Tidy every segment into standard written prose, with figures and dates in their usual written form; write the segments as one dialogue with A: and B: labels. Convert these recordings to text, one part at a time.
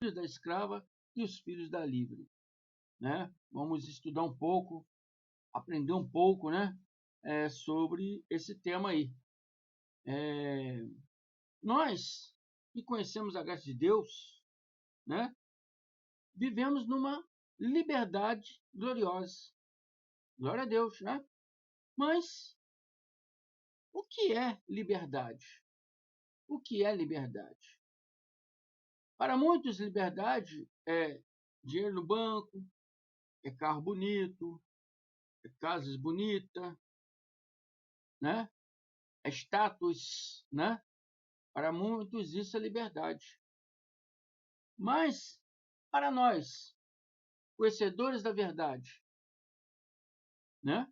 A: filhos da escrava e os filhos da livre, né? Vamos estudar um pouco, aprender um pouco, né? Sobre esse tema aí. Nós que conhecemos a graça de Deus, né? Vivemos numa liberdade gloriosa. Glória a Deus, né? Mas o que é liberdade? O que é liberdade? Para muitos, liberdade é dinheiro no banco, é carro bonito, é casas bonitas, né? É status, né? Para muitos isso é liberdade. Mas para nós, conhecedores da verdade, né?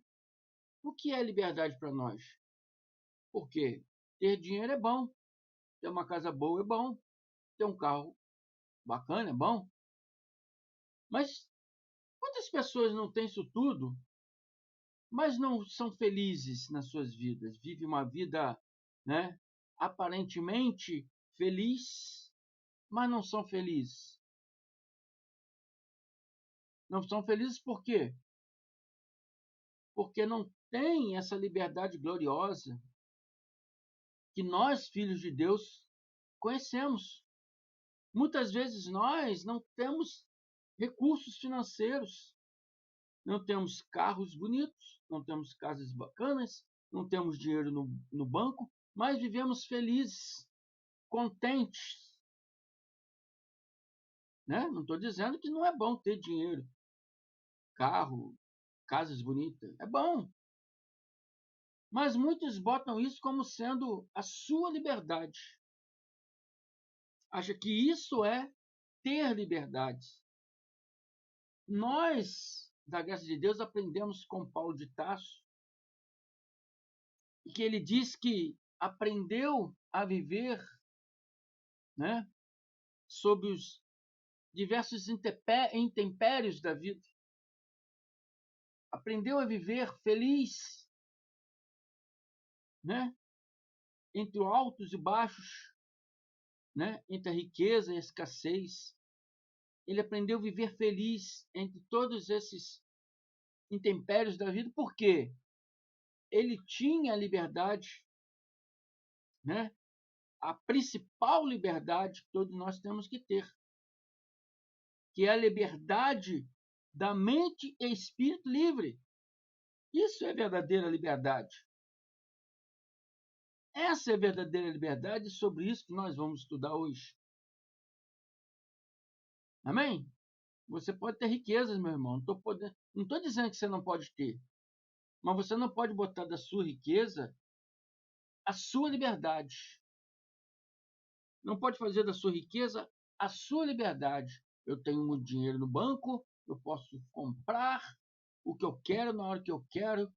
A: O que é liberdade para nós? Porque ter dinheiro é bom, ter uma casa boa é bom, ter um carro bacana é bom. Mas quantas pessoas não têm isso tudo, mas não são felizes nas suas vidas? Vivem uma vida, né, aparentemente feliz, mas não são felizes. Não são felizes por quê? Porque não têm essa liberdade gloriosa que nós, filhos de Deus, conhecemos. Muitas vezes nós não temos recursos financeiros, não temos carros bonitos, não temos casas bacanas, não temos dinheiro no banco, mas vivemos felizes, contentes. Né? Não estou dizendo que não é bom ter dinheiro, carro, casas bonitas. É bom. Mas muitos botam isso como sendo a sua liberdade. Acha que isso é ter liberdade. Nós, da graça de Deus, aprendemos com Paulo de Tarso, que ele diz que aprendeu a viver, né, sob os diversos intempéries da vida. Aprendeu a viver feliz, né, entre altos e baixos, né, entre a riqueza e a escassez. Ele aprendeu a viver feliz entre todos esses intempéries da vida, porque ele tinha a liberdade, né, a principal liberdade que todos nós temos que ter, que é a liberdade da mente e espírito livre. Isso é verdadeira liberdade. Essa é a verdadeira liberdade, e sobre isso que nós vamos estudar hoje. Amém? Você pode ter riquezas, meu irmão. Não estou dizendo que você não pode ter, mas você não pode botar da sua riqueza a sua liberdade. Não pode fazer da sua riqueza a sua liberdade. Eu tenho muito dinheiro no banco, eu posso comprar o que eu quero na hora que eu quero.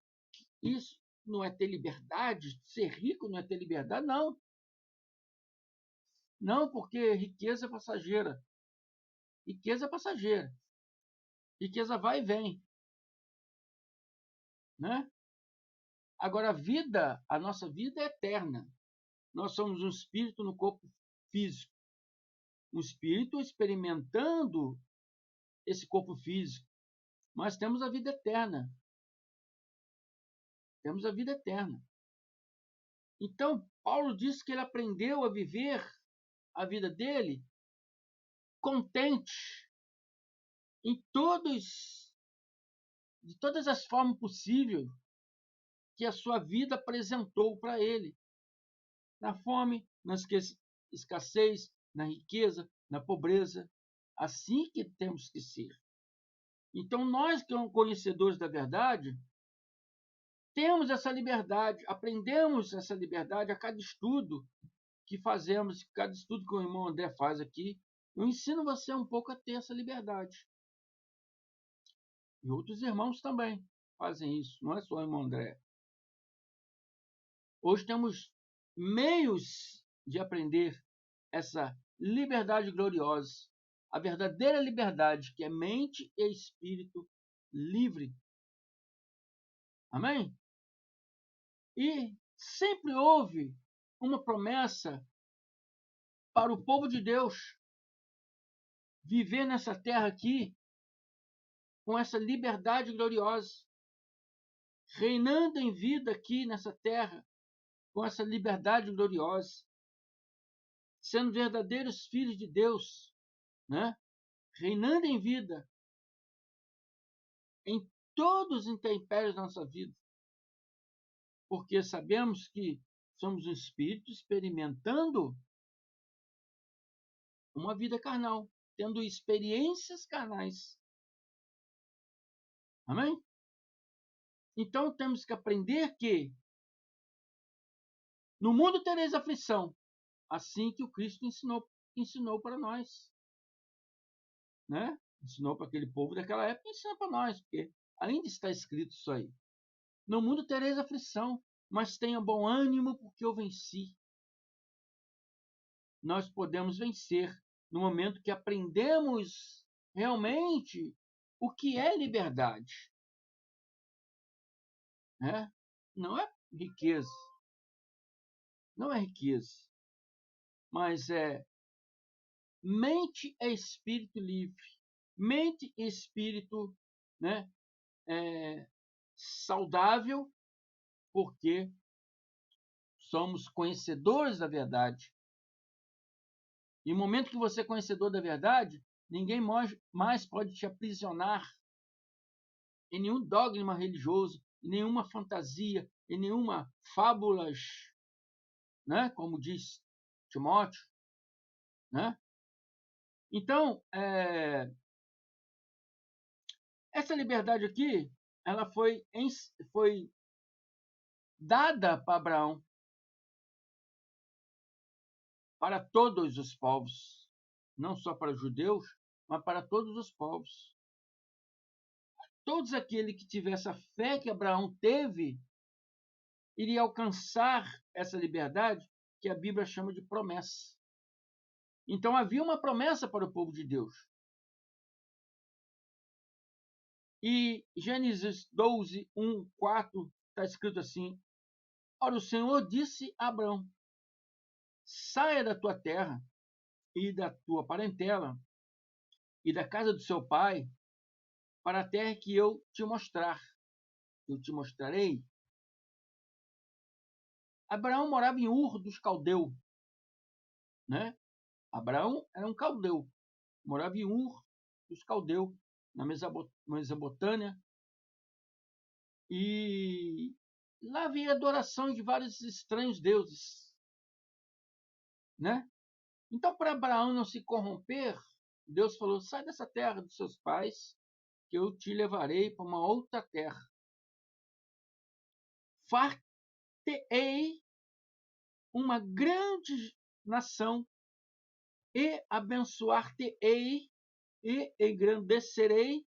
A: Isso não é ter liberdade? Ser rico não é ter liberdade? Não. Não, porque riqueza é passageira. Riqueza é passageira. Riqueza vai e vem, né? Agora, a nossa vida é eterna. Nós somos um espírito no corpo físico. Um espírito experimentando esse corpo físico. Mas temos a vida eterna. Temos a vida eterna. Então, Paulo diz que ele aprendeu a viver a vida dele contente de todas as formas possíveis que a sua vida apresentou para ele. Na fome, na escassez, na riqueza, na pobreza. Assim que temos que ser. Então, nós que somos conhecedores da verdade, temos essa liberdade, aprendemos essa liberdade a cada estudo que fazemos, cada estudo que o irmão André faz aqui. Eu ensino você um pouco a ter essa liberdade. E outros irmãos também fazem isso, não é só o irmão André. Hoje temos meios de aprender essa liberdade gloriosa, a verdadeira liberdade, que é mente e espírito livre. Amém? E sempre houve uma promessa para o povo de Deus. viver nessa terra aqui com essa liberdade gloriosa, reinando em vida aqui nessa terra com essa liberdade gloriosa, sendo verdadeiros filhos de Deus, né? Reinando em vida em todos os intempéries da nossa vida, porque sabemos que somos um espírito experimentando uma vida carnal, tendo experiências carnais. Amém? Então temos que aprender que no mundo tereis aflição, assim que o Cristo ensinou para nós, né? Ensinou para aquele povo daquela época, ensina para nós, porque ainda está escrito isso aí. No mundo tereis aflição, mas tenha bom ânimo, porque eu venci. Nós podemos vencer no momento que aprendemos realmente o que é liberdade, né? Não é riqueza, não é riqueza, mas é mente e espírito livre, mente e espírito, né? Saudável, porque somos conhecedores da verdade. E no momento que você é conhecedor da verdade, ninguém mais pode te aprisionar em nenhum dogma religioso, em nenhuma fantasia, em nenhuma fábulas, né? Como diz Timóteo, né? Então, essa liberdade aqui, ela foi dada para Abraão, para todos os povos, não só para os judeus, mas para todos os povos. Todos aqueles que tivessem a fé que Abraão teve, iria alcançar essa liberdade que a Bíblia chama de promessa. Então havia uma promessa para o povo de Deus. E Gênesis 12, 1, 4, está escrito assim: Ora, o Senhor disse a Abraão: saia da tua terra e da tua parentela e da casa do seu pai para a terra que eu te mostrar. Eu te mostrarei. Abraão morava em Ur dos Caldeus, né? Abraão era um caldeu, morava em Ur dos Caldeus, na Mesopotâmia, e lá havia adoração de vários estranhos deuses, né? Então, para Abraão não se corromper, Deus falou: sai dessa terra dos seus pais, que eu te levarei para uma outra terra. Far-te-ei uma grande nação, e abençoar-te-ei, e engrandecerei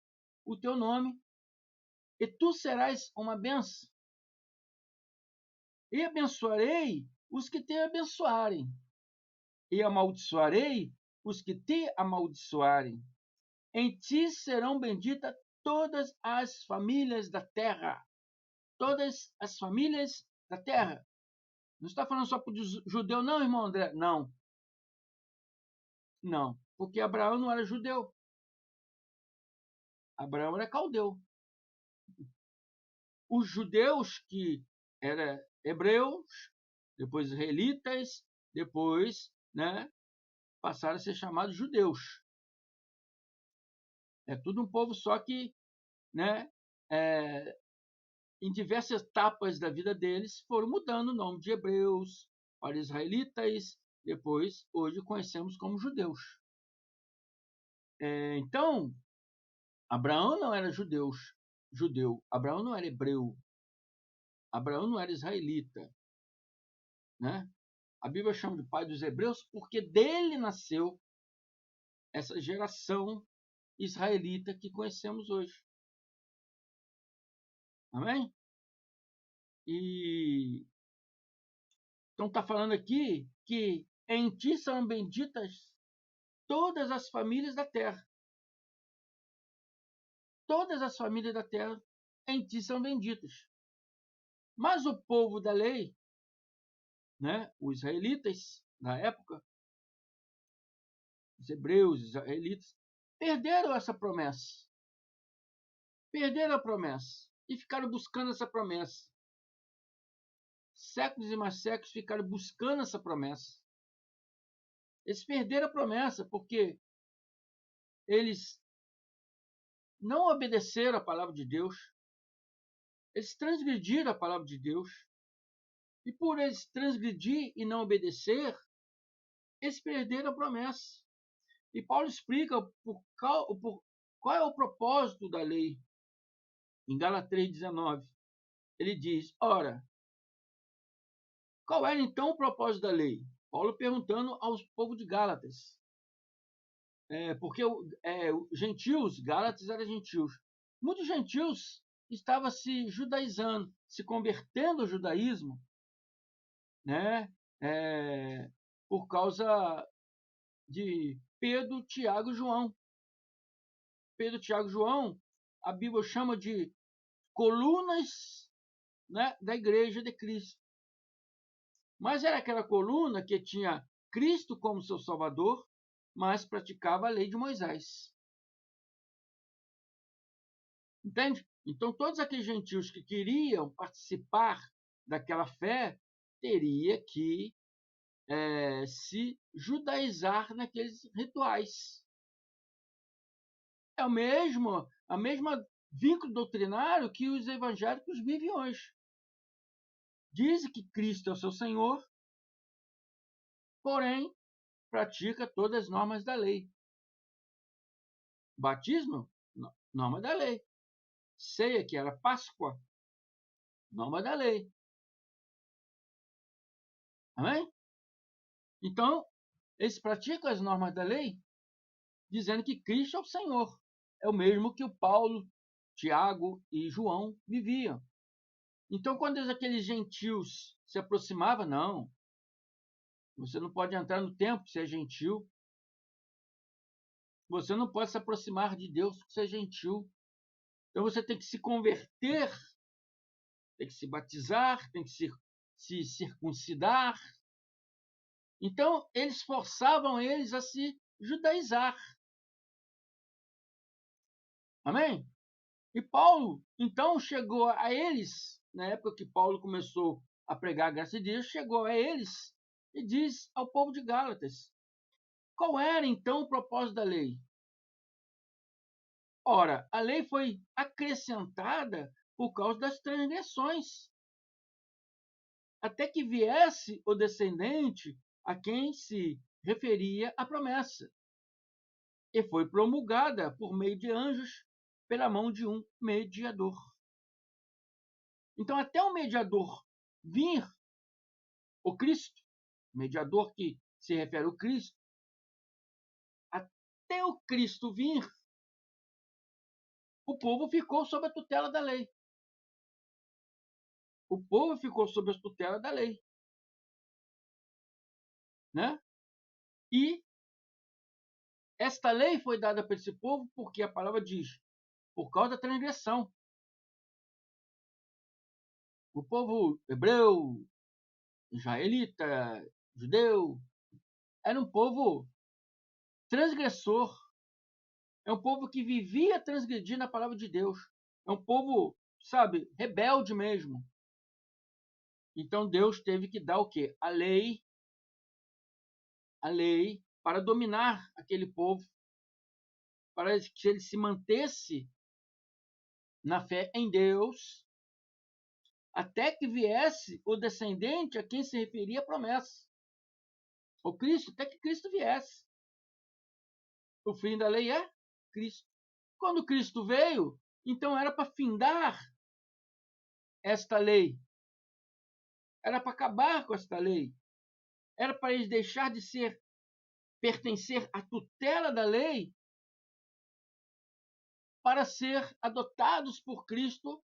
A: o teu nome, e tu serás uma bênção. E abençoarei os que te abençoarem, e amaldiçoarei os que te amaldiçoarem. Em ti serão benditas todas as famílias da terra. Todas as famílias da terra. Não está falando só para o judeu, não, irmão André? Não. Não. Porque Abraão não era judeu. Abraão era caldeu. Os judeus que eram hebreus, depois israelitas, depois, né, passaram a ser chamados judeus. É tudo um povo só que, né, em diversas etapas da vida deles, foram mudando o nome de hebreus para israelitas, depois, hoje, conhecemos como judeus. Então, Abraão não era judeu, Abraão não era hebreu, Abraão não era israelita, né? A Bíblia chama de pai dos hebreus porque dele nasceu essa geração israelita que conhecemos hoje. Amém? E então está falando aqui que em ti são benditas todas as famílias da terra. Todas as famílias da terra em ti são benditas. Mas o povo da lei, né, os israelitas da época, os hebreus, os israelitas, perderam essa promessa. Perderam a promessa e ficaram buscando essa promessa. Séculos e mais séculos ficaram buscando essa promessa. Eles perderam a promessa porque eles não obedeceram a palavra de Deus. Eles transgrediram a palavra de Deus. E por eles transgredir e não obedecer, eles perderam a promessa. E Paulo explica qual é o propósito da lei. Em Gálatas 3,19, ele diz: ora, qual era então o propósito da lei? Paulo perguntando aos povos de Gálatas. Porque gentios, Gálatas eram gentios. Muitos gentios estavam se judaizando, se convertendo ao judaísmo, né? Por causa de Pedro, Tiago e João. Pedro, Tiago e João, a Bíblia chama de colunas, né, da igreja de Cristo. Mas era aquela coluna que tinha Cristo como seu Salvador, mas praticava a lei de Moisés. Entende? Então, todos aqueles gentios que queriam participar daquela fé teria que se judaizar naqueles rituais. É a mesma vínculo doutrinário que os evangélicos vivem hoje. Dizem que Cristo é o seu Senhor, porém pratica todas as normas da lei. Batismo, norma da lei. Ceia, que era Páscoa, norma da lei. Amém? Então, eles praticam as normas da lei, dizendo que Cristo é o Senhor. É o mesmo que o Paulo, Tiago e João viviam. Então, quando aqueles gentios se aproximavam, não, você não pode entrar no templo se é gentil. Você não pode se aproximar de Deus se é gentil. Então, você tem que se converter, tem que se batizar, tem que se circuncidar. Então, eles forçavam eles a se judaizar. Amém? E Paulo, então, chegou a eles, na época que Paulo começou a pregar a graça de Deus, chegou a eles e diz ao povo de Gálatas: qual era, então, o propósito da lei? Ora, a lei foi acrescentada por causa das transgressões, até que viesse o descendente a quem se referia a promessa, e foi promulgada por meio de anjos pela mão de um mediador. Então, até o mediador vir, o Cristo, mediador que se refere ao Cristo, até o Cristo vir, o povo ficou sob a tutela da lei. O povo ficou sob a tutela da lei. Né? E esta lei foi dada para esse povo porque a palavra diz, por causa da transgressão. O povo hebreu, israelita, judeu, era um povo transgressor. É um povo que vivia transgredindo a palavra de Deus. É um povo, sabe, rebelde mesmo. Então Deus teve que dar o quê? A lei para dominar aquele povo, para que ele se mantesse na fé em Deus, até que viesse o descendente a quem se referia a promessa. O Cristo, até que Cristo viesse. O fim da lei é Cristo. Quando Cristo veio, então era para findar esta lei. Era para acabar com esta lei. Era para eles deixar de pertencer à tutela da lei para ser adotados por Cristo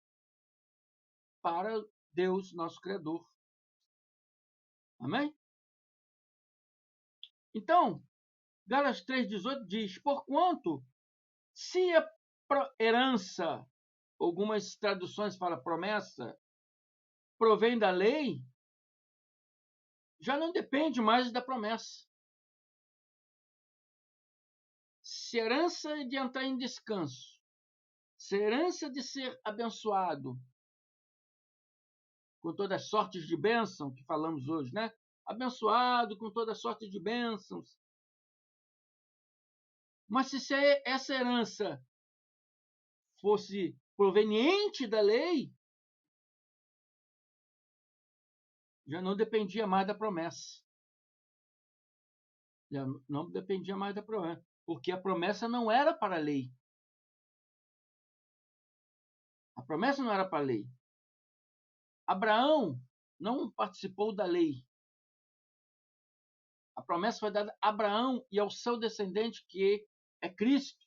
A: para Deus, nosso Criador. Amém? Então, Gálatas 3,18 diz, porquanto, se a herança, algumas traduções falam promessa, provém da lei, já não depende mais da promessa. se herança de entrar em descanso, se herança de ser abençoado, com todas as sortes de bênção que falamos hoje, né? Abençoado com toda sorte de bênçãos. Mas se essa herança fosse proveniente da lei, já não dependia mais da promessa. Já não dependia mais da promessa, porque a promessa não era para a lei. A promessa não era para a lei. Abraão não participou da lei. A promessa foi dada a Abraão e ao seu descendente, que é Cristo.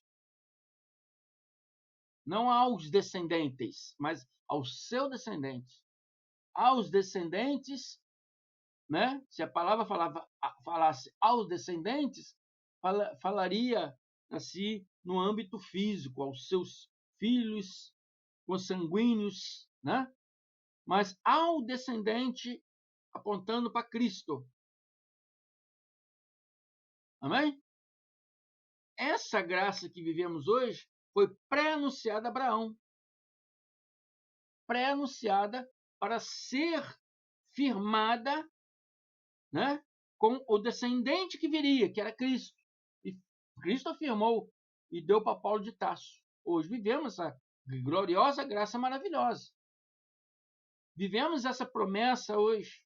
A: Não aos descendentes, mas ao seu descendente. Aos descendentes, né? Se a palavra falasse aos descendentes, falaria assim no âmbito físico, aos seus filhos consanguíneos, né? Mas ao descendente apontando para Cristo. Amém? Essa graça que vivemos hoje foi pré-anunciada a Abraão. Pré-anunciada para ser firmada, né, com o descendente que viria, que era Cristo. E Cristo afirmou e deu para Paulo de Tarso. Hoje vivemos essa gloriosa graça maravilhosa. Vivemos essa promessa hoje.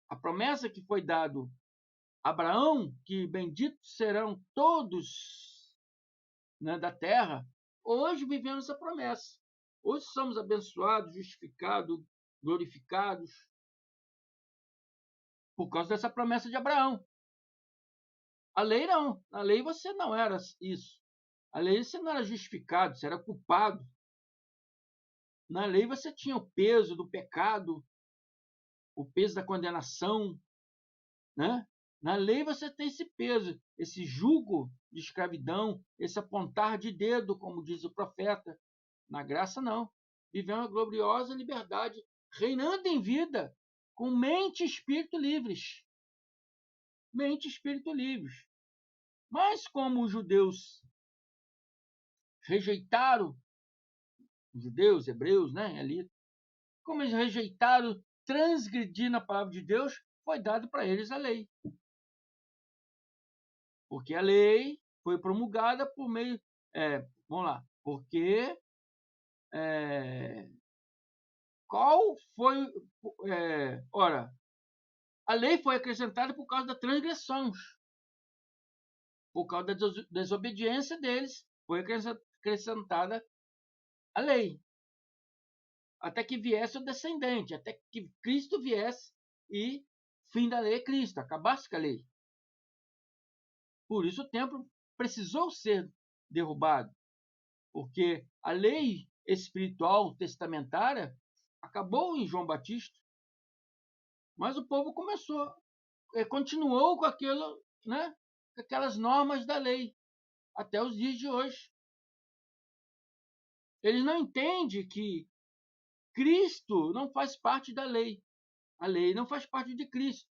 A: A promessa que foi dado a Abraão, que benditos serão todos, né, da terra. Hoje vivemos essa promessa. Hoje somos abençoados, justificados, glorificados por causa dessa promessa de Abraão. A lei não. Na lei você não era isso. A lei você não era justificado, você era culpado. Na lei você tinha o peso do pecado, o peso da condenação, né? Na lei você tem esse peso, esse jugo de escravidão, esse apontar de dedo, como diz o profeta. Na graça não. Vivemos uma gloriosa liberdade, reinando em vida, com mente e espírito livres. Mente e espírito livres. Mas como os judeus rejeitaram, os judeus, hebreus, né, ali, como eles rejeitaram transgredir na palavra de Deus, foi dado para eles a lei. Porque a lei foi promulgada por meio, vamos lá, porque qual foi, ora, a lei foi acrescentada por causa das transgressões, por causa da desobediência deles, foi acrescentada a lei, até que viesse o descendente, até que Cristo viesse e fim da lei é Cristo, acabasse com a lei. Por isso o templo precisou ser derrubado, porque a lei espiritual testamentária acabou em João Batista, mas o povo continuou com aquilo, né, com aquelas normas da lei até os dias de hoje. Eles não entendem que Cristo não faz parte da lei. A lei não faz parte de Cristo.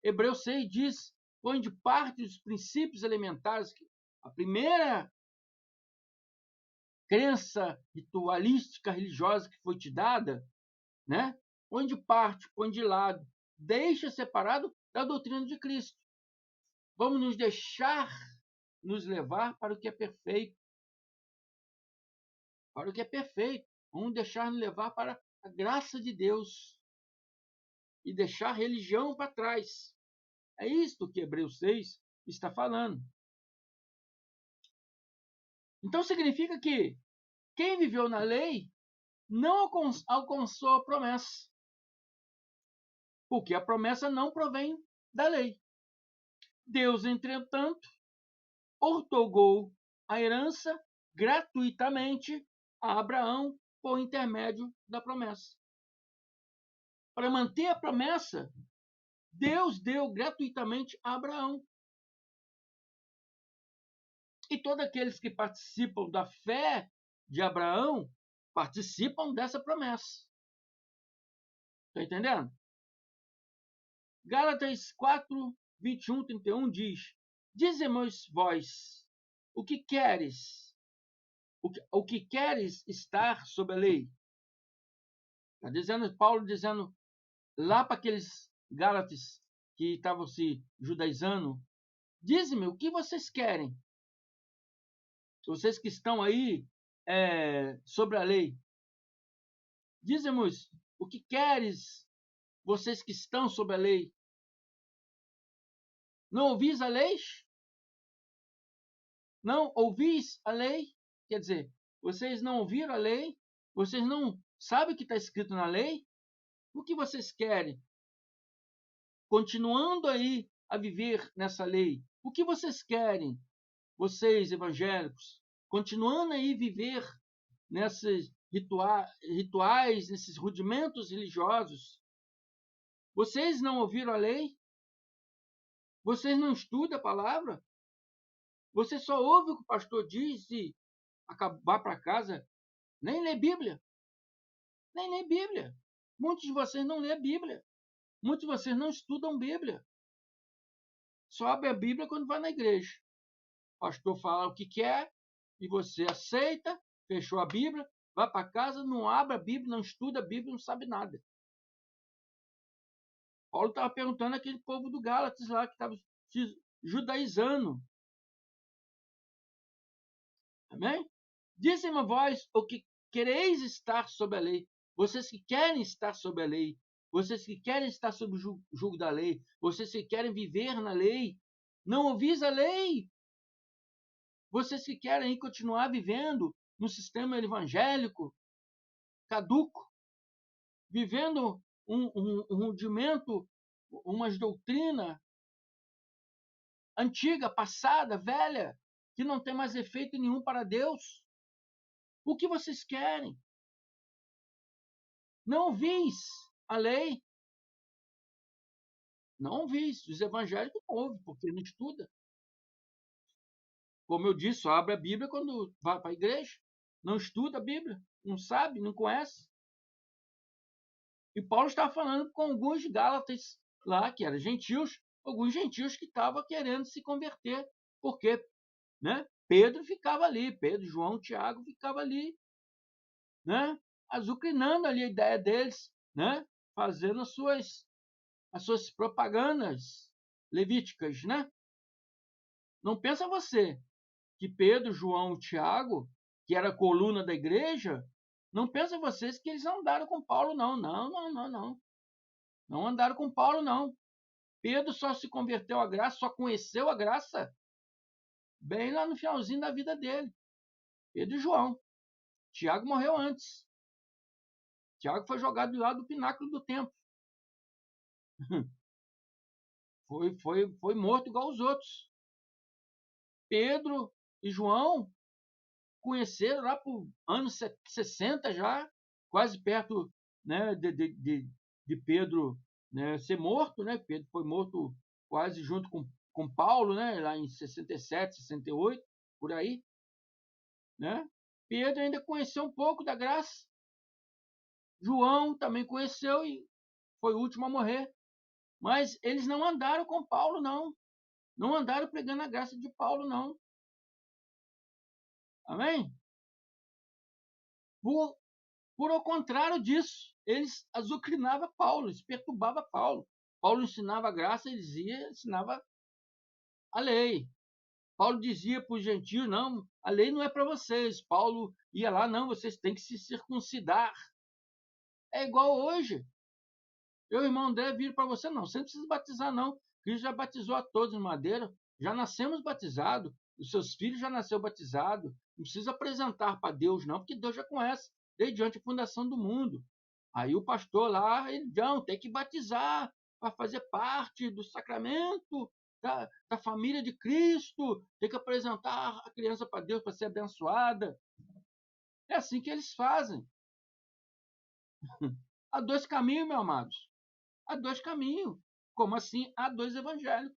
A: Hebreus 6 diz: põe de parte os princípios elementares. A primeira crença ritualística religiosa que foi te dada, né? Põe de parte, põe de lado, deixa separado da doutrina de Cristo. Vamos nos deixar nos levar para o que é perfeito. Para o que é perfeito. Vamos deixar nos levar para a graça de Deus e deixar a religião para trás. É isto que Hebreus 6 está falando. Então significa que quem viveu na lei não alcançou a promessa, porque a promessa não provém da lei. Deus, entretanto, outorgou a herança gratuitamente a Abraão por intermédio da promessa. Para manter a promessa, Deus deu gratuitamente a Abraão. E todos aqueles que participam da fé de Abraão participam dessa promessa. Está entendendo? Gálatas 4, 21, 31 diz: Dizemos vós, o que queres? O que queres estar sob a lei? Está dizendo, Paulo dizendo lá para aqueles Gálatas que estavam se judaizando, diz-me o que vocês querem. Vocês que estão aí sobre a lei, diz-me o que queres, vocês que estão sob a lei. Não ouvis a lei? Não ouvis a lei? Quer dizer, vocês não ouviram a lei? Vocês não sabem o que está escrito na lei? O que vocês querem? Continuando aí a viver nessa lei. O que vocês querem? Vocês, evangélicos, continuando aí viver nesses rituais, nesses rudimentos religiosos. Vocês não ouviram a lei? Vocês não estudam a palavra? Você só ouve o que o pastor diz e acabar para casa, nem lê Bíblia. Nem lê Bíblia. Muitos de vocês não lê Bíblia. Muitos de vocês não estudam Bíblia. Só abre a Bíblia quando vai na igreja. O pastor fala o que quer e você aceita, fechou a Bíblia, vai para casa, não abre a Bíblia, não estuda a Bíblia, não sabe nada. Paulo estava perguntando àquele povo do Gálatas lá, que estava se judaizando. Amém? Dizem a vós o que quereis estar sob a lei. Vocês que querem estar sob a lei. Vocês que querem estar sob o jugo da lei. Vocês que querem viver na lei. Não ouvis a lei. Vocês que querem continuar vivendo no sistema evangélico caduco, vivendo um rudimento, uma doutrina antiga, passada, velha, que não tem mais efeito nenhum para Deus. O que vocês querem? Não ouvis a lei? Não ouvis. Os evangélicos não ouvem, porque não estuda. Como eu disse, só abre a Bíblia quando vai para a igreja. Não estuda a Bíblia, não sabe, não conhece. E Paulo estava falando com alguns gálatas lá, que eram gentios, alguns gentios que estavam querendo se converter, porque, né, Pedro ficava ali, Pedro, João, Tiago ficava ali, né, azucrinando ali a ideia deles, né, fazendo as suas propagandas levíticas, né? Não pensa você que Pedro, João, Tiago, que era a coluna da igreja, não pensa vocês que eles andaram com Paulo, não. Não, não, não, não. Não andaram com Paulo, não. Pedro só se converteu à graça, só conheceu a graça bem lá no finalzinho da vida dele. Pedro e João. Tiago morreu antes. Tiago foi jogado do lado do pináculo do templo. Foi morto igual os outros. Pedro e João conheceram lá por anos 60 já, quase perto, né, de Pedro, né, ser morto, né? Pedro foi morto quase junto com Paulo, né, lá em 67, 68, por aí, né? Pedro ainda conheceu um pouco da graça. João também conheceu e foi o último a morrer. Mas eles não andaram com Paulo, não. Não andaram pregando a graça de Paulo, não. Amém? Por ao contrário disso, eles azucrinavam Paulo, eles perturbavam Paulo. Paulo ensinava a graça, eles ensinava a lei. Paulo dizia para os gentios, não, a lei não é para vocês. Paulo ia lá, não, vocês têm que se circuncidar. É igual hoje. Eu, irmão André, viro para você, não, você não precisa batizar, não. Cristo já batizou a todos em madeira, já nascemos batizados, os seus filhos já nasceram batizados. Não precisa apresentar para Deus, não, porque Deus já conhece, desde antes da fundação do mundo. Aí o pastor lá, ele não, tem que batizar para fazer parte do sacramento da família de Cristo, tem que apresentar a criança para Deus para ser abençoada. É assim que eles fazem. Há dois caminhos, meus amados. Há dois caminhos. Como assim? Há dois evangelhos.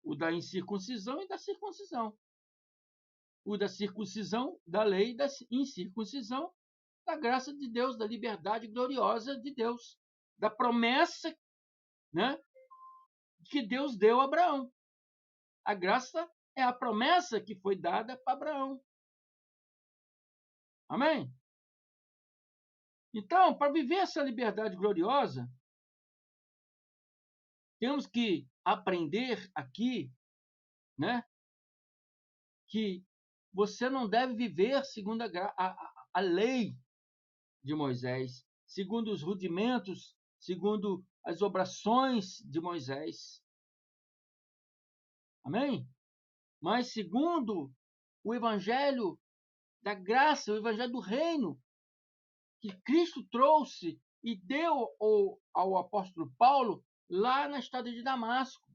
A: O da incircuncisão e da circuncisão. O da circuncisão, da lei, da incircuncisão, da graça de Deus, da liberdade gloriosa de Deus, da promessa, né, que Deus deu a Abraão. A graça é a promessa que foi dada para Abraão. Amém? Então, para viver essa liberdade gloriosa, temos que aprender aqui, né, que você não deve viver segundo a lei de Moisés, segundo os rudimentos, segundo as obrações de Moisés. Amém? Mas segundo o evangelho da graça, o evangelho do reino, que Cristo trouxe e deu ao apóstolo Paulo lá na estrada de Damasco.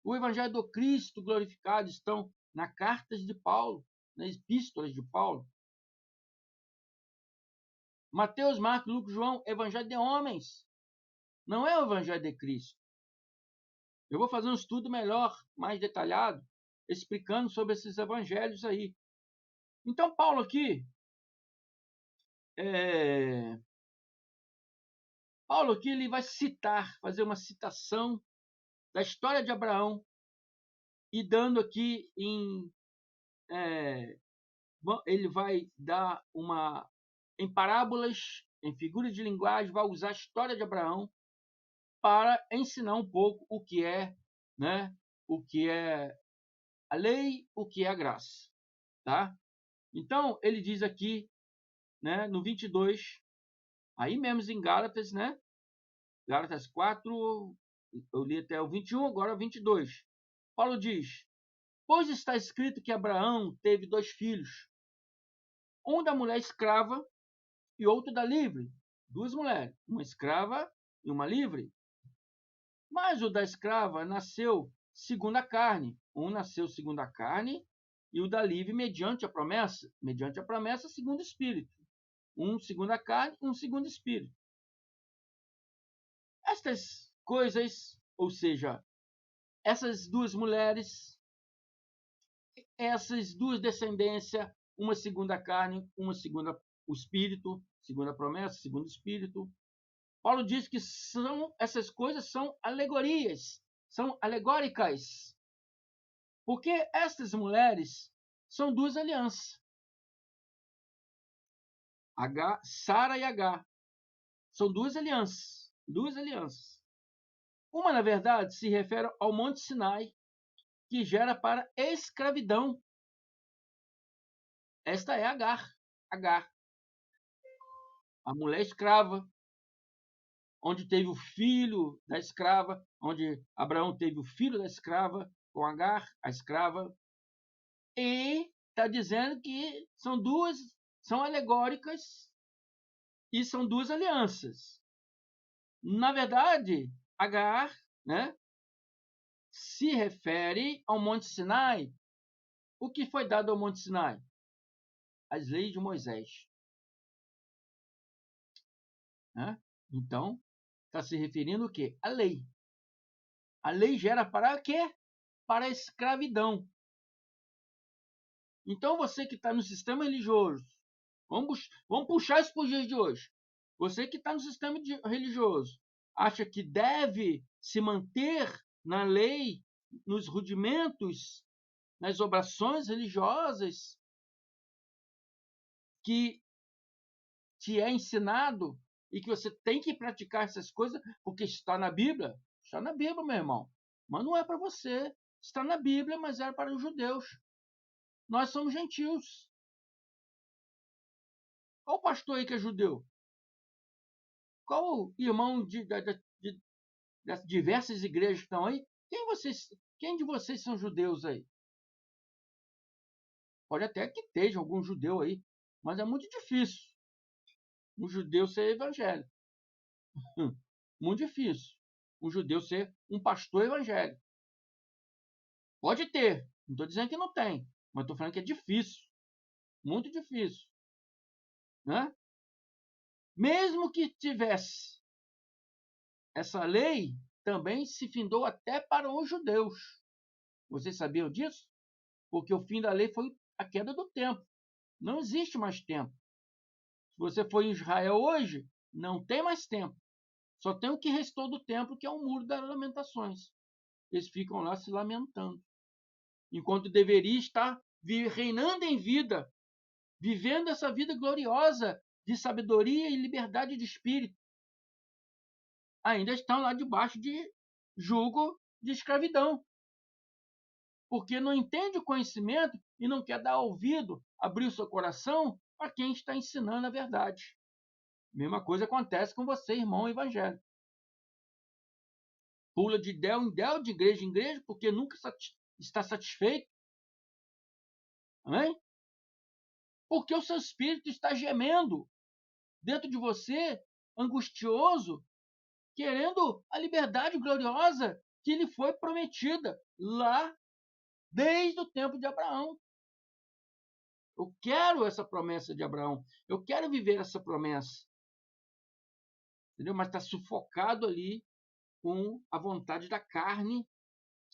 A: O evangelho do Cristo glorificado estão nas cartas de Paulo, nas epístolas de Paulo. Mateus, Marcos, Lucas, João, evangelho de homens. Não é o evangelho de Cristo. Eu vou fazer um estudo melhor, mais detalhado, explicando sobre esses evangelhos aí. Então, Paulo aqui, ele vai citar, fazer uma citação da história de Abraão e dando aqui ele vai dar em parábolas, em figuras de linguagem, vai usar a história de Abraão para ensinar um pouco o que é, né, o que é a lei, o que é a graça, tá? Então, ele diz aqui, né, no 22, aí mesmo em Gálatas, né? Gálatas 4, eu li até o 21, agora o 22. Paulo diz: pois está escrito que Abraão teve 2 filhos, um da mulher escrava e outro da livre. 2 mulheres, uma escrava e uma livre. Mas o da escrava nasceu segundo a carne. Um nasceu segundo a carne e o da livre mediante a promessa. Mediante a promessa, segundo o Espírito. Um segundo a carne e um segundo o Espírito. Estas coisas, ou seja, essas 2 mulheres, essas 2 descendências, uma segundo a carne, uma segundo o Espírito, segundo a promessa, segundo o Espírito. Paulo diz que essas coisas são alegorias, são alegóricas. Porque estas mulheres são 2 alianças. Sara e Agar. São 2 alianças. 2 alianças. Uma, na verdade, se refere ao Monte Sinai, que gera para escravidão. Esta é Agar. Agar. A mulher escrava, onde teve o filho da escrava, onde Abraão teve o filho da escrava, com Agar, a escrava. E está dizendo que são alegóricas e são 2 alianças. Na verdade, Agar, né, se refere ao Monte Sinai. O que foi dado ao Monte Sinai? As leis de Moisés. Né? Então, está se referindo o quê? A lei. A lei gera para quê? Para a escravidão. Então, você que está no sistema religioso, vamos puxar isso para os dias de hoje. Você que está no sistema religioso, acha que deve se manter na lei, nos rudimentos, nas obrações religiosas que te é ensinado e que você tem que praticar essas coisas porque está na Bíblia? Está na Bíblia, meu irmão. Mas não é para você. Está na Bíblia, mas era para os judeus. Nós somos gentios. Qual pastor aí que é judeu? Qual irmão das diversas igrejas que estão aí? Quem de vocês são judeus aí? Pode até que esteja algum judeu aí, mas é muito difícil um judeu ser evangélico. Muito difícil um judeu ser um pastor evangélico. Pode ter, não estou dizendo que não tem, mas estou falando que é difícil, muito difícil. Né? Mesmo que tivesse essa lei, também se findou até para os judeus. Vocês sabiam disso? Porque o fim da lei foi a queda do templo. Não existe mais templo. Se você for em Israel hoje, não tem mais templo. Só tem o que restou do templo, que é o Muro das Lamentações. Eles ficam lá se lamentando. enquanto deveria estar reinando em vida, vivendo essa vida gloriosa de sabedoria e liberdade de espírito. Ainda estão lá debaixo de jugo de escravidão, porque não entende o conhecimento e não quer dar ouvido, abrir o seu coração para quem está ensinando a verdade. Mesma coisa acontece com você, irmão evangélico. Pula de del em del, de igreja em igreja, porque nunca está satisfeito. Amém? Porque o seu espírito está gemendo dentro de você, angustioso, querendo a liberdade gloriosa que lhe foi prometida lá desde o tempo de Abraão. Eu quero essa promessa de Abraão. Eu quero viver essa promessa. Entendeu? Mas está sufocado ali com a vontade da carne.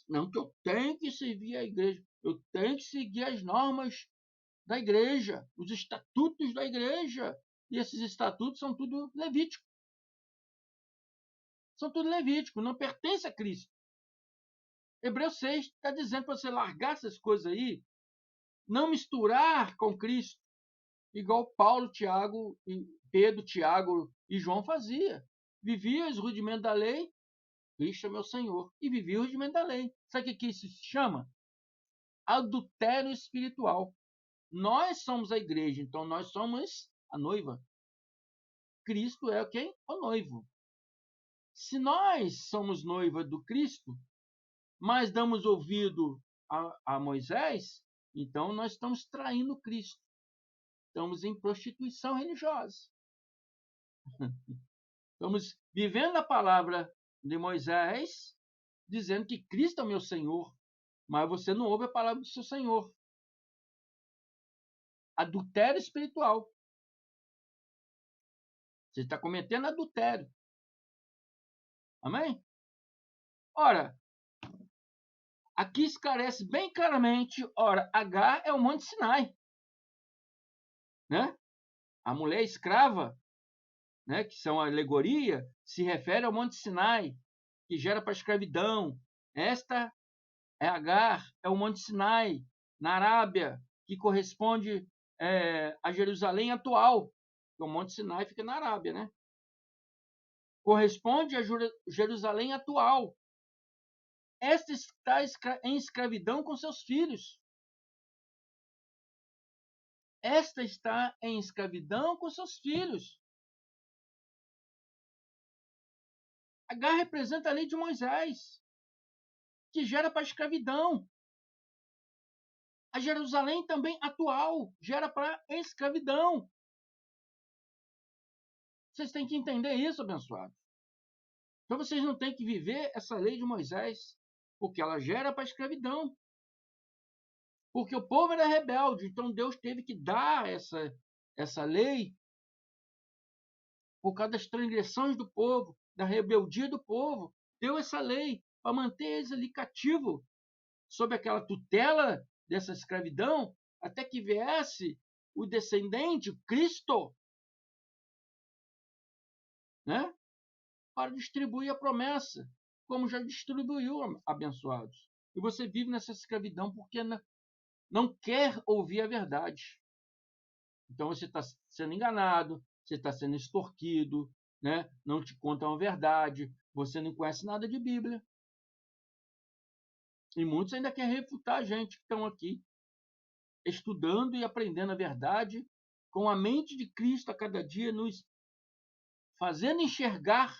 A: Não que eu tenho que servir a igreja. Eu tenho que seguir as normas da igreja, os estatutos da igreja. E esses estatutos são tudo levíticos. São tudo levíticos, não pertence a Cristo. Hebreus 6 está dizendo para você largar essas coisas aí, não misturar com Cristo, igual Paulo, Tiago, Pedro, Tiago e João fazia. Vivia os rudimentos da lei, Cristo é meu Senhor, e vivia os rudimentos da lei. Sabe o que isso se chama? Adultério espiritual. Nós somos a igreja, então nós somos a noiva. Cristo é quem? O noivo. Se nós somos noiva do Cristo, mas damos ouvido a Moisés, então nós estamos traindo Cristo. Estamos em prostituição religiosa. Estamos vivendo a palavra de Moisés, dizendo que Cristo é o meu Senhor, mas você não ouve a palavra do seu Senhor. Adultério espiritual. Você está cometendo adultério. Amém? Ora, aqui esclarece bem claramente, ora, Agar é o Monte Sinai. Né? A mulher escrava, né, que são a alegoria, se refere ao Monte Sinai, que gera para a escravidão. Esta é Agar, é o Monte Sinai, na Arábia, que corresponde a Jerusalém atual. O Monte Sinai fica na Arábia, né? Corresponde a Jerusalém atual. Esta está em escravidão com seus filhos. Esta está em escravidão com seus filhos. Agar representa a lei de Moisés, que gera para a escravidão. A Jerusalém também atual gera para a escravidão. Vocês têm que entender isso, abençoados. Então vocês não têm que viver essa lei de Moisés, porque ela gera para a escravidão. Porque o povo era rebelde, então Deus teve que dar essa lei por causa das transgressões do povo, da rebeldia do povo. Deu essa lei para manter eles ali cativos, sob aquela tutela dessa escravidão, até que viesse o descendente, o Cristo, né? Para distribuir a promessa, como já distribuiu, abençoados. E você vive nessa escravidão porque não quer ouvir a verdade. Então você está sendo enganado, você está sendo extorquido, né? Não te contam a verdade, você não conhece nada de Bíblia. E muitos ainda querem refutar a gente que estão aqui, estudando e aprendendo a verdade, com a mente de Cristo a cada dia, nos fazendo enxergar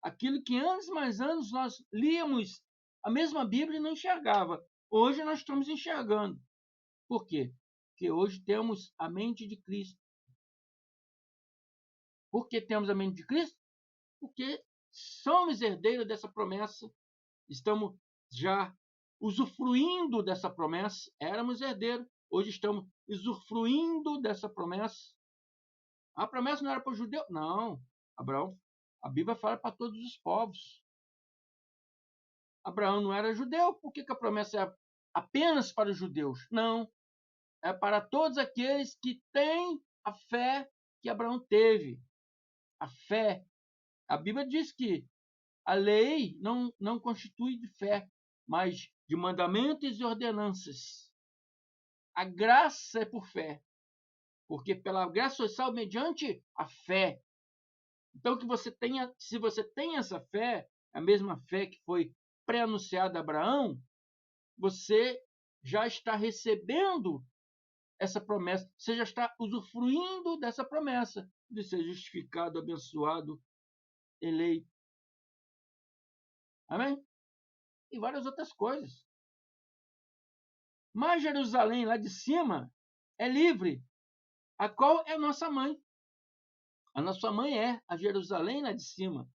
A: aquilo que anos mais anos nós líamos a mesma Bíblia e não enxergava. Hoje nós estamos enxergando. Por quê? Porque hoje temos a mente de Cristo. Por que temos a mente de Cristo? Porque somos herdeiros dessa promessa. Estamos já usufruindo dessa promessa. Éramos herdeiros. Hoje estamos usufruindo dessa promessa. A promessa não era para o judeu? Não. Abraão, a Bíblia fala para todos os povos. Abraão não era judeu, por que a promessa é apenas para os judeus? Não. É para todos aqueles que têm a fé que Abraão teve. A fé. A Bíblia diz que a lei não constitui de fé, mas de mandamentos e ordenanças. A graça é por fé, porque pela graça sois salvos mediante a fé. Então, que você tenha, se você tem essa fé, a mesma fé que foi pré-anunciada a Abraão, você já está recebendo essa promessa, você já está usufruindo dessa promessa de ser justificado, abençoado, eleito. Amém? E várias outras coisas. Mas Jerusalém, lá de cima, é livre, a qual é nossa mãe. A nossa mãe é a Jerusalém lá de cima.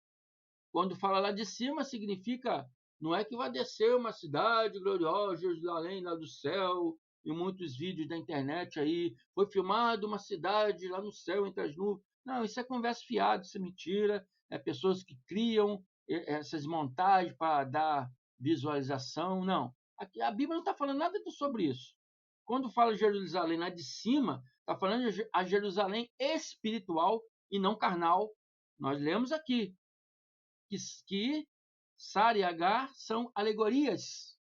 A: Quando fala lá de cima, significa, não é que vai descer uma cidade gloriosa, Jerusalém lá do céu, e muitos vídeos da internet aí, foi filmado uma cidade lá no céu entre as nuvens. Não, isso é conversa fiada, isso é mentira. É pessoas que criam essas montagens para dar visualização. Não, a Bíblia não está falando nada sobre isso. Quando fala Jerusalém lá de cima, está falando a Jerusalém espiritual e não carnal. Nós lemos aqui que Sara e Agar são alegorias,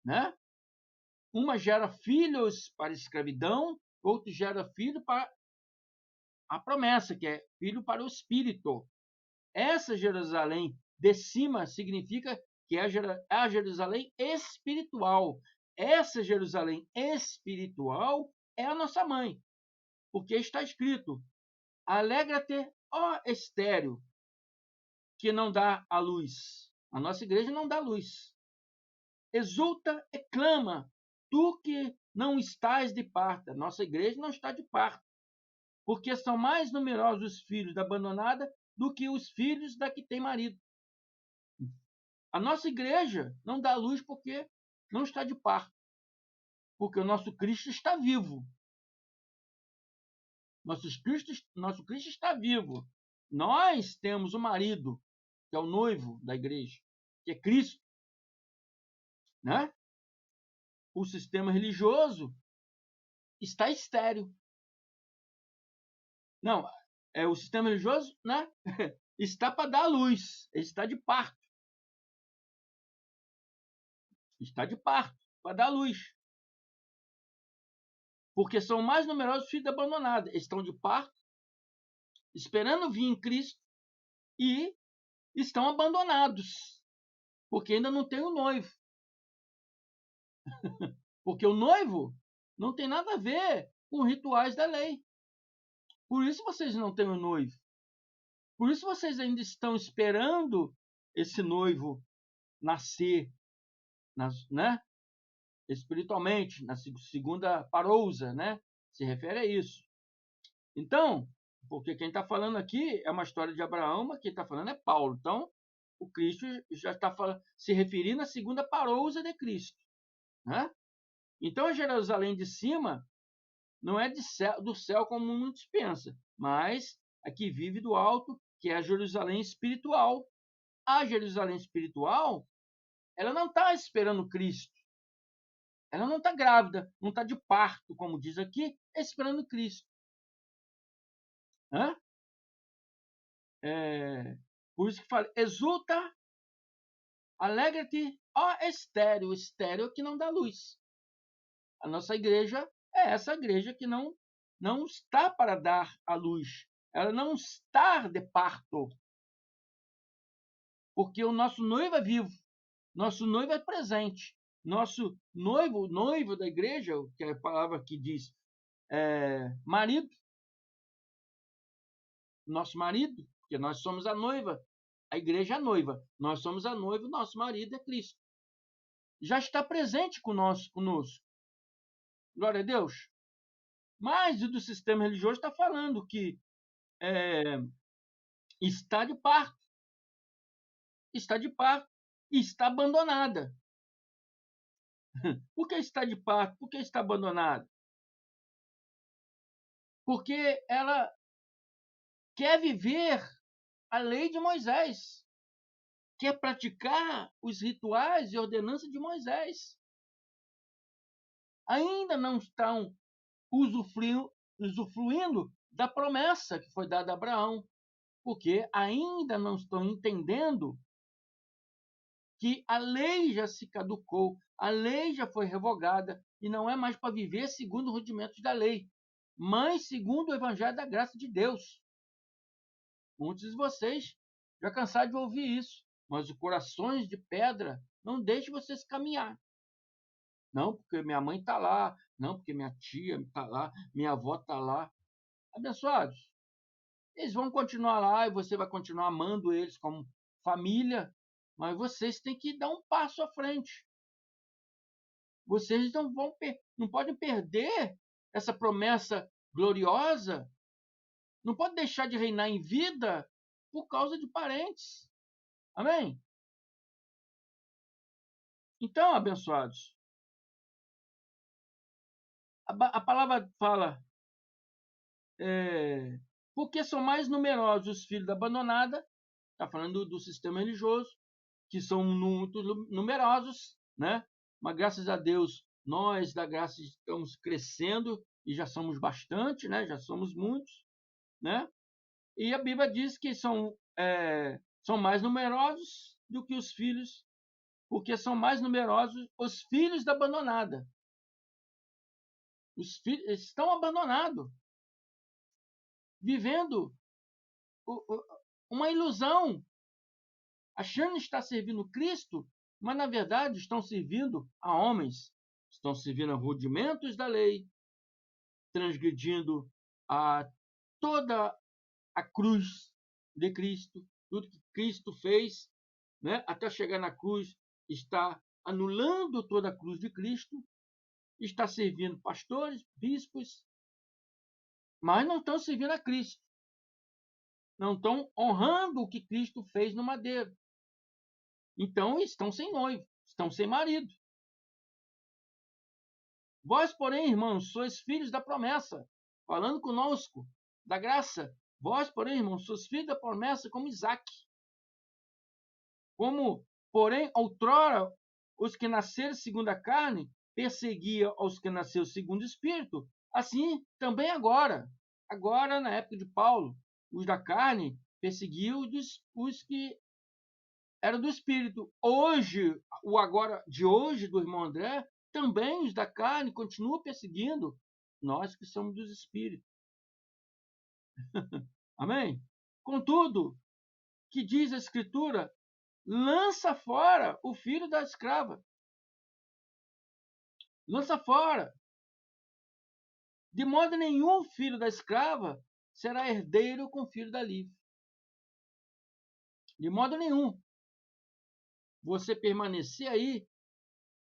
A: né? Uma gera filhos para a escravidão, outro gera filho para a promessa, que é filho para o espírito. Essa Jerusalém de cima significa que é a Jerusalém espiritual. Essa Jerusalém espiritual é a nossa mãe, porque está escrito: alegra-te, ó estéril, que não dá a luz. A nossa igreja não dá luz. Exulta e clama, tu que não estás de parto. A nossa igreja não está de parto, porque são mais numerosos os filhos da abandonada do que os filhos da que tem marido. A nossa igreja não dá luz porque não está de parto, porque o nosso Cristo está vivo. Nosso Cristo está vivo. Nós temos o marido, que é o noivo da igreja, que é Cristo, né? O sistema religioso está estéril. Não, o sistema religioso, né? Está para dar a luz, está de parto. Está de parto para dar a luz. Porque são mais numerosos os filhos abandonados. Estão de parto, esperando vir em Cristo e estão abandonados, porque ainda não tem o noivo. Porque o noivo não tem nada a ver com rituais da lei. Por isso vocês não têm o noivo. Por isso vocês ainda estão esperando esse noivo nascer, né? Espiritualmente, na segunda parousa, né? Se refere a isso. Então, porque quem está falando aqui é uma história de Abraão, mas quem está falando é Paulo. Então, o Cristo já está se referindo à segunda parousa de Cristo, né? Então, a Jerusalém de cima não é do céu como muitos pensam, mas a que vive do alto, que é a Jerusalém espiritual. A Jerusalém espiritual, ela não está esperando Cristo. Ela não está grávida, não está de parto, como diz aqui, esperando Cristo. Hã? Por isso que fala, exulta, alegra-te, ó estéreo, estéreo que não dá luz. A nossa igreja é essa igreja que não está para dar a luz. Ela não está de parto. Porque o nosso noivo é vivo. Nosso noivo é presente. Nosso noivo, o noivo da igreja, que é a palavra que diz marido, nosso marido, porque nós somos a noiva, a igreja é a noiva, nós somos a noiva, nosso marido é Cristo. Já está presente conosco. Glória a Deus. Mas o do sistema religioso está falando que está de parto, e está abandonada. Por que está de parto? Por que está abandonada? Porque ela quer viver a lei de Moisés, quer praticar os rituais e ordenanças de Moisés. Ainda não estão usufruindo da promessa que foi dada a Abraão, porque ainda não estão entendendo que a lei já se caducou, a lei já foi revogada e não é mais para viver segundo os rudimentos da lei, mas segundo o evangelho da graça de Deus. Muitos de vocês já cansaram de ouvir isso, mas os corações de pedra não deixam vocês caminhar. Não, porque minha mãe está lá, não, porque minha tia está lá, minha avó está lá. Abençoados, eles vão continuar lá e você vai continuar amando eles como família, mas vocês têm que dar um passo à frente. Vocês não podem perder essa promessa gloriosa, não pode deixar de reinar em vida por causa de parentes. Amém? Então, abençoados, a palavra fala, porque são mais numerosos os filhos da abandonada, está falando do sistema religioso, que são muito numerosos, né? Mas graças a Deus, nós da graça estamos crescendo e já somos bastante, né? Já somos muitos, né? E a Bíblia diz que são mais numerosos do que os filhos, porque são mais numerosos os filhos da abandonada. Os filhos estão abandonados, vivendo uma ilusão, achando estar servindo Cristo, mas na verdade estão servindo a homens, estão servindo a rudimentos da lei, transgredindo toda a cruz de Cristo, tudo que Cristo fez, né, até chegar na cruz, está anulando toda a cruz de Cristo, está servindo pastores, bispos, mas não estão servindo a Cristo. Não estão honrando o que Cristo fez no madeiro. Então estão sem noivo, estão sem marido. Vós, porém, irmãos, sois filhos da promessa, falando conosco da graça. Vós, porém, irmãos, sois filhos da promessa como Isaque. Como, porém, outrora, os que nasceram segundo a carne perseguiam os que nasceram segundo o Espírito, assim também agora, na época de Paulo, os da carne perseguiam os que eram do Espírito. Hoje, o agora de hoje do irmão André, também os da carne continuam perseguindo nós que somos dos Espíritos. Amém? Contudo, que diz a Escritura, lança fora o filho da escrava. Lança fora. De modo nenhum filho da escrava será herdeiro com o filho da livre. De modo nenhum. Você permanecer aí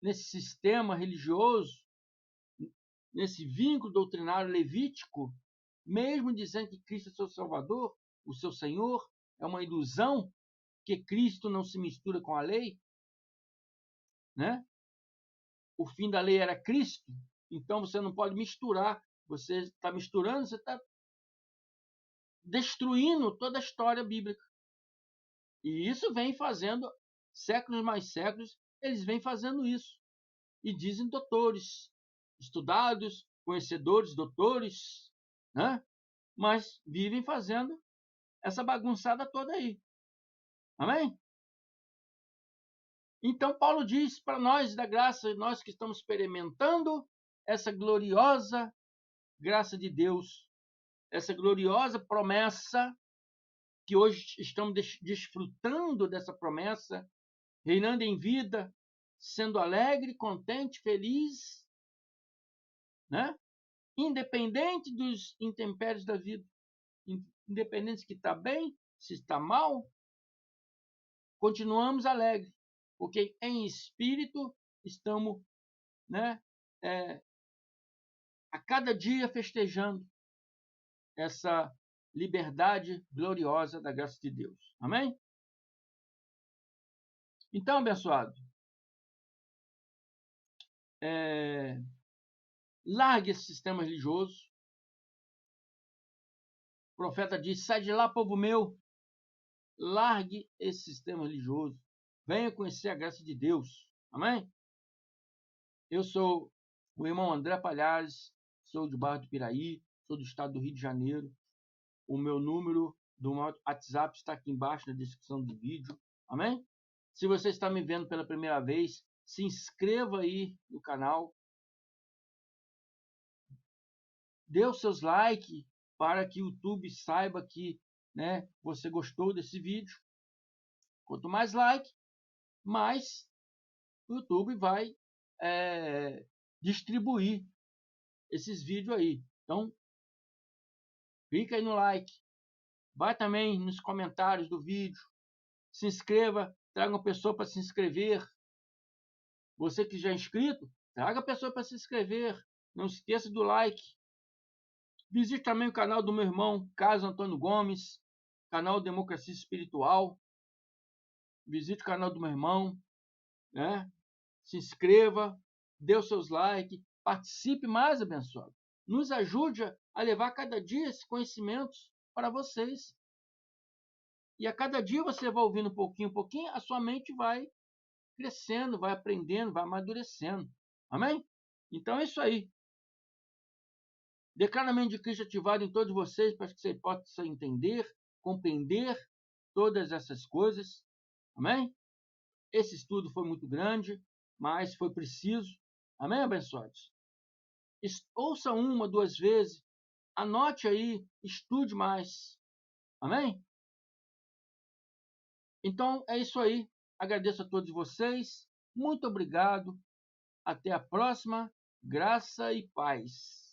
A: nesse sistema religioso, nesse vínculo doutrinário levítico, mesmo dizendo que Cristo é seu Salvador, o seu Senhor, é uma ilusão, que Cristo não se mistura com a lei, né? O fim da lei era Cristo, então você não pode misturar. Você está misturando, você está destruindo toda a história bíblica. E isso vem fazendo, séculos mais séculos, eles vêm fazendo isso. E dizem doutores, estudados, conhecedores, doutores, né? Mas vivem fazendo essa bagunçada toda aí. Amém? Então, Paulo diz para nós da graça, nós que estamos experimentando essa gloriosa graça de Deus, essa gloriosa promessa, que hoje estamos desfrutando dessa promessa, reinando em vida, sendo alegre, contente, feliz, né? Independente dos intempéries da vida, independente se está bem, se está mal, continuamos alegres, porque em espírito estamos, né, a cada dia festejando essa liberdade gloriosa da graça de Deus. Amém? Então, abençoado, largue esse sistema religioso. O profeta diz: sai de lá, povo meu. Largue esse sistema religioso. Venha conhecer a graça de Deus. Amém? Eu sou o irmão André Palhares, sou de Barra do Piraí, sou do estado do Rio de Janeiro. O meu número do WhatsApp está aqui embaixo na descrição do vídeo. Amém? Se você está me vendo pela primeira vez, se inscreva aí no canal. Dê os seus likes para que o YouTube saiba que, né, você gostou desse vídeo. Quanto mais like, mais o YouTube vai distribuir esses vídeos aí. Então, clica aí no like. Vai também nos comentários do vídeo. Se inscreva, traga uma pessoa para se inscrever. Você que já é inscrito, traga a pessoa para se inscrever. Não esqueça do like. Visite também o canal do meu irmão, Carlos Antônio Gomes, canal Democracia Espiritual. Visite o canal do meu irmão, né? Se inscreva, dê os seus likes, participe mais, abençoado. Nos ajude a levar cada dia esses conhecimentos para vocês. E a cada dia você vai ouvindo um pouquinho, a sua mente vai crescendo, vai aprendendo, vai amadurecendo. Amém? Então é isso aí. Declaramento de Cristo ativado em todos vocês para que você possa entender, compreender todas essas coisas. Amém? Esse estudo foi muito grande, mas foi preciso. Amém, abençoados? Ouça uma, duas vezes, anote aí, estude mais. Amém? Então é isso aí. Agradeço a todos vocês. Muito obrigado. Até a próxima. Graça e paz.